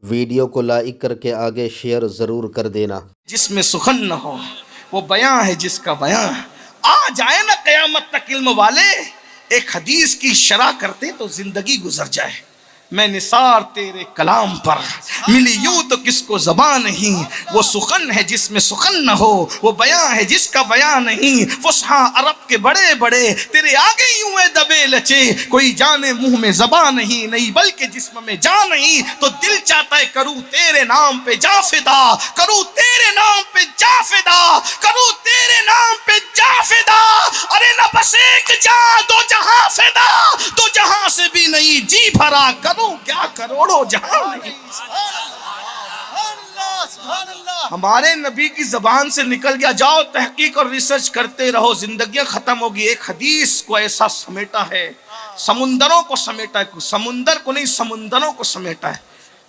Video کو like کر کے آگے شیئر ضرور کر دینا۔ جس میں سخن نہ ہو وہ بیاں ہے جس کا بیاں، آ جائے نا قیامت تک علم والے، ایک حدیث کی شرح کرتے تو زندگی گزر جائے۔ میں نثار تیرے کلام پر ملی یوں تو کس کو زبان نہیں، وہ سخن ہے جس میں سخن نہ ہو، وہ بیاں ہے جس کا بیاں نہیں۔ فصحا عرب کے بڑے بڑے تیرے آگے یوں ہے دبے لچے، کوئی جانے منہ میں زبان نہیں بلکہ جسم میں جان نہیں، تو دل چاہتا ہے کروں تیرے نام پہ جا فدا، کروں تیرے نام پہ جا فدا، کروں تیرے نام پہ جا فدا۔ ارے نہ بس ایک جہاں دو جہاں فدا، دو جہاں سے بھی نہیں جی بھرا، کروں کیا کروڑوں جہاں نہیں۔ ہمارے نبی کی زبان سے نکل گیا، جاؤ تحقیق اور ریسرچ کرتے رہو، زندگیاں ختم ہوگی۔ ایک حدیث کو ایسا سمیٹا ہے، سمندروں کو سمیٹا ہے، سمندر کو نہیں سمندروں کو سمیٹا ہے۔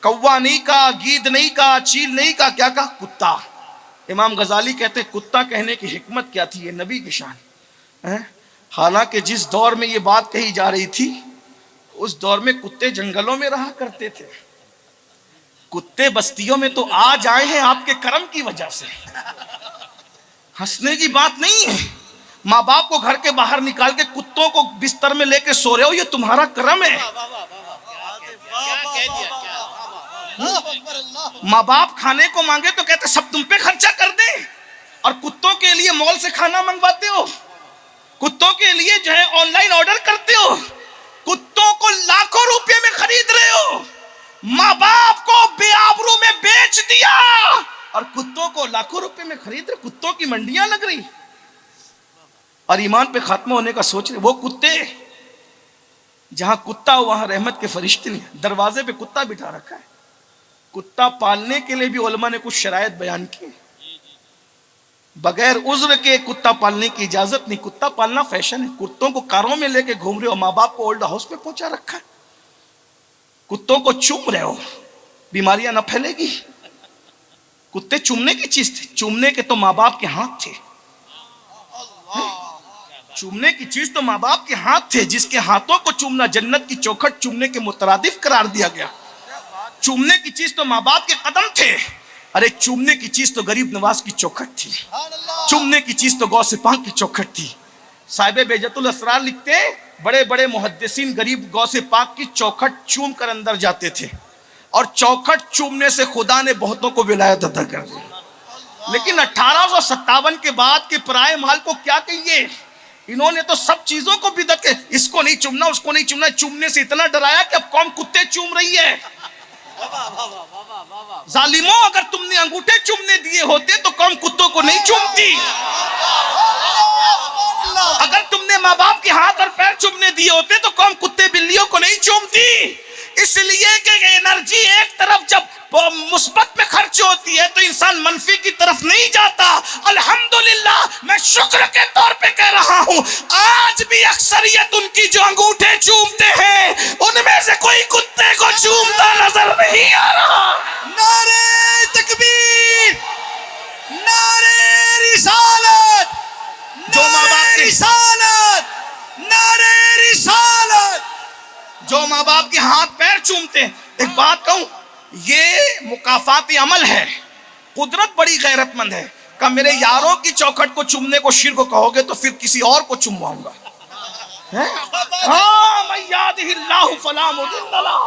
کوا نہیں کہا، گید نہیں کہا، چیل نہیں کہا، کیا کہا؟ کتا۔ امام غزالی کہتے ہیں کتا کہنے کی حکمت کیا تھی؟ یہ نبی کی شان۔ حالانکہ جس دور میں یہ بات کہی جا رہی تھی اس دور میں کتے جنگلوں میں رہا کرتے تھے، کتے بستیوں میں تو آج آئے ہیں آپ کے کرم کی وجہ سے۔ ہنسنے کی بات نہیں ہے، ماں باپ کو گھر کے باہر نکال کے کتوں کو بستر میں لے کے سو رہے ہو، یہ تمہارا کرم ہے۔ ماں باپ کھانے کو مانگے تو کہتے سب تم پہ خرچہ کر دیں، اور کتوں کے لیے مال سے کھانا منگواتے ہو، کتوں کے لیے جو ہے آن لائن آرڈر کرتے ہو، کتوں کو لاکھوں روپے میں خرید رہے ہو، ماں باپ کو بے آبرو میں بیچ دیا اور کتوں کو لاکھوں روپے میں خرید رہے، کتوں کی منڈیاں لگ رہی اور ایمان پہ خاتمہ ہونے کا سوچ رہے۔ وہ کتے، جہاں کتا ہو وہاں رحمت کے فرشتے نہیں، دروازے پہ کتا بٹھا رکھا ہے۔ کتا پالنے کے لیے بھی علماء نے کچھ شرائط بیان کی، بغیر عذر کے کتا پالنے کی اجازت نہیں۔ کتا پالنا فیشن ہے، کتوں کو کاروں میں لے کے گھوم رہے ہو، ماں باپ کو اولڈ ہاؤس پہ پہنچا رکھا ہے، کتوں کو چوم رہے ہو، بیماریاں نہ پھیلے گی۔ کتے چومنے کی چیز تھی، چومنے کے تو ماں باپ کے ہاتھ تھے، چومنے کی چیز تو ماں باپ کے ہاتھ تھے، جس کے ہاتھوں کو چومنا جنت کی چوکھٹ چومنے کے مترادف قرار دیا گیا۔ چومنے کی چیز تو ماں باپ کے قدم تھے، ارے چومنے کی چیز تو غریب نواز کی چوکھٹ تھی، چومنے کی چیز تو غوث پاک کی چوکھٹ تھی۔ صاحب بہجت الاسرار لکھتے ہیں بڑے بڑے محدثین غریب غوث پاک کی چوکھٹ چوم کر اندر جاتے تھے، اور چوکھٹ چومنے سے خدا نے بہتوں کو ولایت عطا کر دی۔ لیکن 1857 کے بعد کے پرائے مال کو کیا کہیے، انہوں نے تو سب چیزوں کو بدعت کے، اس کو نہیں چومنا اس کو نہیں چومنا، چومنے سے اتنا ڈرایا کہ اب قوم کتے چوم رہی ہے۔ ظالموں، اگر تم نے انگوٹھے چومنے دیے ہوتے تو قوم کتوں کو نہیں چومتی، اگر تم نے ماں باپ کے ہاتھ اور پیر چومنے دیے ہوتے تو قوم کتے بلیوں کو نہیں چومتی۔ اس لیے کہ انرجی ایک طرف جب مثبت میں خرچ ہوتی ہے تو انسان منفی کی طرف نہیں جاتا۔ الحمدللہ میں شکر کے طور پہ کہہ رہا ہوں، آج بھی اکثریت ان کی جو انگوٹھے چومتے ہیں ان میں سے کوئی کتے کو چومتا نظر نہیں آ رہا۔ نعرہ تکبیر، نعرہ رسالت، جو ماں باپ کے رسالت، نعرہ رسالت، جو ماں باپ کے ہاتھ پیر چومتے ہیں۔ ایک بات کہوں، یہ مکافاتی عمل ہے، قدرت بڑی غیرت مند ہے۔ کہ میرے یاروں کی چوکھٹ کو چومنے کو شرک کہو گے تو پھر کسی اور کو چومواؤں گا۔ من یہدہ اللہ فلا مضل لہ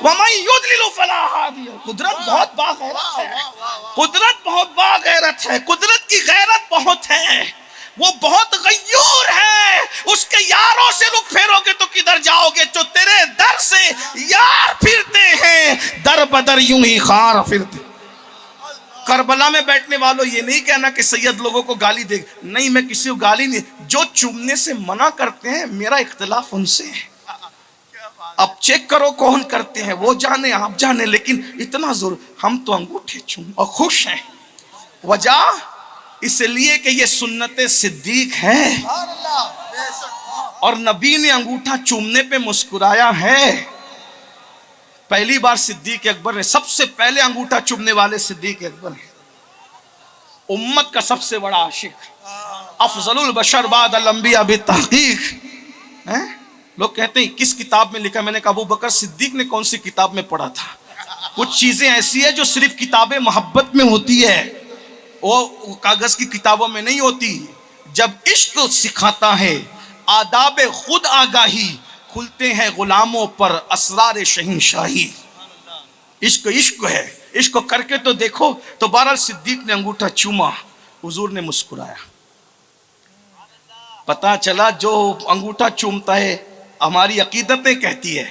ومن یضلل فلا ہادی لہ۔ قدرت بہت باغیرت ہے، قدرت بہت باغیرت ہے، قدرت کی غیرت بہت ہے، وہ بہت غیور ہے۔ اس کے یاروں سے رخ پھیرو گے تو کدھر جاؤ گے؟ جو تیرے در سے یار پھرتے ہیں در بدر یوں ہی خار پھرتے۔ کربلا میں بیٹھنے والوں یہ نہیں کہنا کہ سید لوگوں کو گالی دے، نہیں، میں کسی کو گالی نہیں، جو چومنے سے منع کرتے ہیں میرا اختلاف ان سے ہے۔ اب چیک کرو کون کرتے ہیں، وہ جانے آپ جانے، لیکن اتنا زور، ہم تو انگوٹھے چوم اور خوش ہیں۔ وجہ اس لیے کہ یہ سنت صدیق ہے، اور نبی نے انگوٹھا چومنے پہ مسکرایا ہے۔ پہلی بار صدیق اکبر نے، سب سے پہلے انگوٹھا چومنے والے صدیق اکبر ہیں، امت کا سب سے بڑا عاشق، افضل البشر بعد الانبیاء بالتحقیق۔ لوگ کہتے ہیں کس کتاب میں لکھا؟ میں نے کہا ابو بکر صدیق نے کون سی کتاب میں پڑھا تھا؟ کچھ چیزیں ایسی ہیں جو صرف کتاب محبت میں ہوتی ہے، وہ کاغذ کی کتابوں میں نہیں ہوتی. جب عشق سکھاتا ہے آداب خود آگاہی، کھلتے ہیں غلاموں پر اسرار شہنشاہی. عشق عشق ہے، عشق کر کے تو دیکھو. تو بہرحال صدیق نے انگوٹھا چوما، حضور نے مسکرایا. پتا چلا جو انگوٹھا چومتا ہے، ہماری عقیدتیں کہتی ہے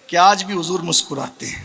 کہ آج بھی حضور مسکراتے ہیں.